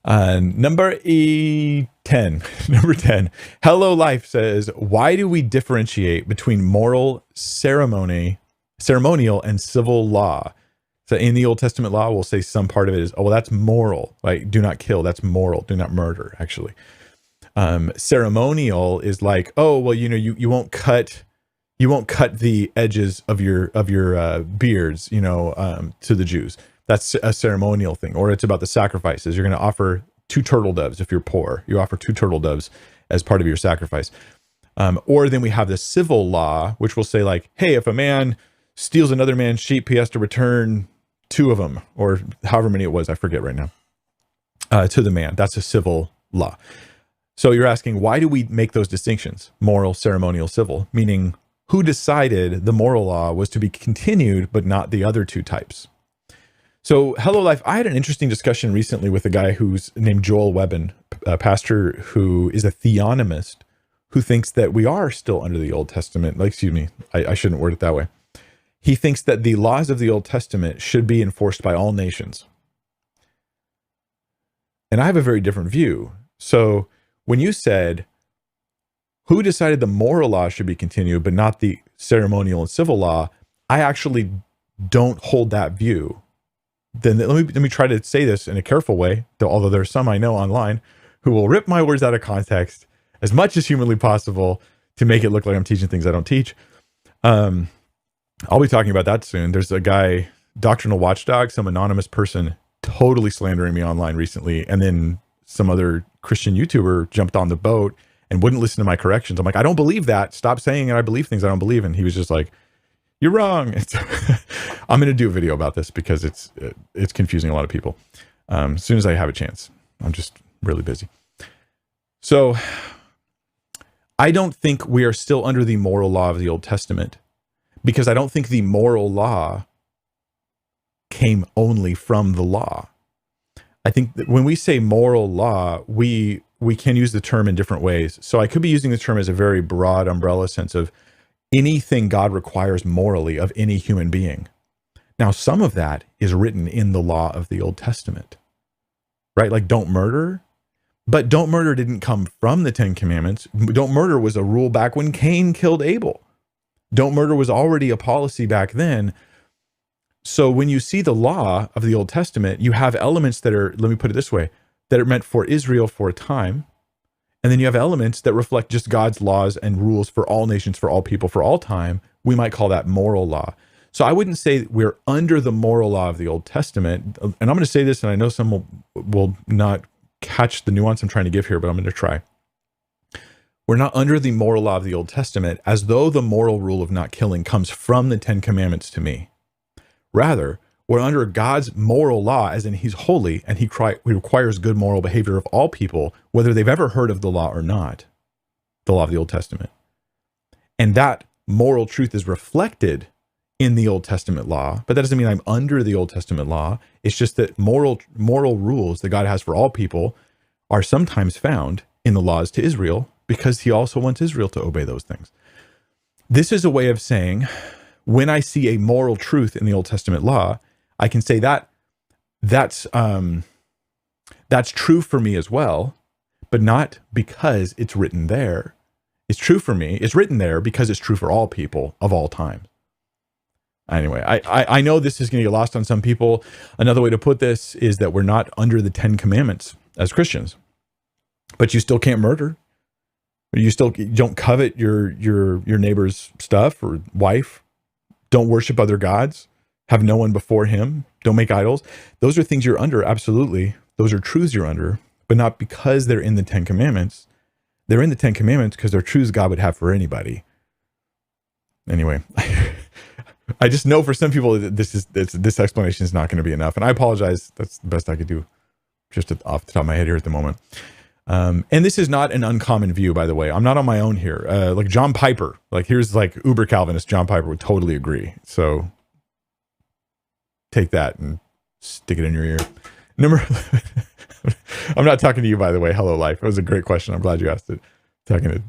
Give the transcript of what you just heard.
Number 10. Number 10. Hello Life says, why do we differentiate between ceremonial, and civil law? So in the Old Testament law, we'll say some part of it is, oh, well, that's moral. Like, do not kill. That's moral. Do not murder, actually. Ceremonial is like, oh, well, you won't cut the edges of your beards, to the Jews. That's a ceremonial thing. Or it's about the sacrifices. You're going to offer 2 turtle doves if you're poor. You offer 2 turtle doves as part of your sacrifice. Or then we have the civil law, which will say like, hey, if a man steals another man's sheep, he has to return 2 of them, or however many it was, I forget right now, to the man. That's a civil law. So you're asking, why do we make those distinctions? Moral, ceremonial, civil, meaning who decided the moral law was to be continued, but not the other 2 types? So Hello Life, I had an interesting discussion recently with a guy who's named Joel Webben, a pastor who is a theonomist, who thinks that we are still under the Old Testament. Like, excuse me, I shouldn't word it that way. He thinks that the laws of the Old Testament should be enforced by all nations. And I have a very different view. So when you said, who decided the moral law should be continued, but not the ceremonial and civil law, I actually don't hold that view. Then let me try to say this in a careful way, although there are some I know online who will rip my words out of context as much as humanly possible to make it look like I'm teaching things I don't teach. I'll be talking about that soon. There's a guy, Doctrinal Watchdog, some anonymous person totally slandering me online recently. And then some other Christian YouTuber jumped on the boat and wouldn't listen to my corrections. I'm like, I don't believe that. Stop saying I believe things I don't believe. And he was just like, you're wrong. I'm going to do a video about this because it's confusing a lot of people. As soon as I have a chance. I'm just really busy. So I don't think we are still under the moral law of the Old Testament, because I don't think the moral law came only from the law. I think that when we say moral law, we can use the term in different ways. So I could be using the term as a very broad umbrella sense of anything God requires morally of any human being. Now, some of that is written in the law of the Old Testament, right? Like don't murder, but don't murder didn't come from the 10 Commandments. Don't murder was a rule back when Cain killed Abel. Don't murder was already a policy back then. So when you see the law of the Old Testament, you have elements that are, let me put it this way, that are meant for Israel for a time. And then you have elements that reflect just God's laws and rules for all nations, for all people, for all time. We might call that moral law. So I wouldn't say we're under the moral law of the Old Testament. And I'm going to say this, and I know some will not catch the nuance I'm trying to give here, but I'm going to try. We're not under the moral law of the Old Testament as though the moral rule of not killing comes from the 10 Commandments to me. Rather, we're under God's moral law, as in he's holy and he requires good moral behavior of all people, whether they've ever heard of the law or not, the law of the Old Testament. And that moral truth is reflected in the Old Testament law, but that doesn't mean I'm under the Old Testament law. It's just that moral rules that God has for all people are sometimes found in the laws to Israel, because he also wants Israel to obey those things. This is a way of saying, when I see a moral truth in the Old Testament law, I can say that's true for me as well, but not because it's written there. It's true for me. It's written there because it's true for all people of all time. Anyway, I know this is going to get lost on some people. Another way to put this is that we're not under the 10 Commandments as Christians, but you still can't murder. You still don't covet your neighbor's stuff or wife. Don't worship other gods. Have no one before him. Don't make idols. Those are things you're under, absolutely. Those are truths you're under, but not because they're in the 10 Commandments. They're in the 10 Commandments because they're truths God would have for anybody. Anyway, I just know for some people that this explanation is not going to be enough, and I apologize. That's the best I could do, just off the top of my head here at the moment. And this is not an uncommon view, by the way. I'm not on my own here. Like John Piper, here's Uber Calvinist John Piper would totally agree. So take that and stick it in your ear. I'm not talking to you, by the way. Hello, Life. It was a great question. I'm glad you asked it. Talking to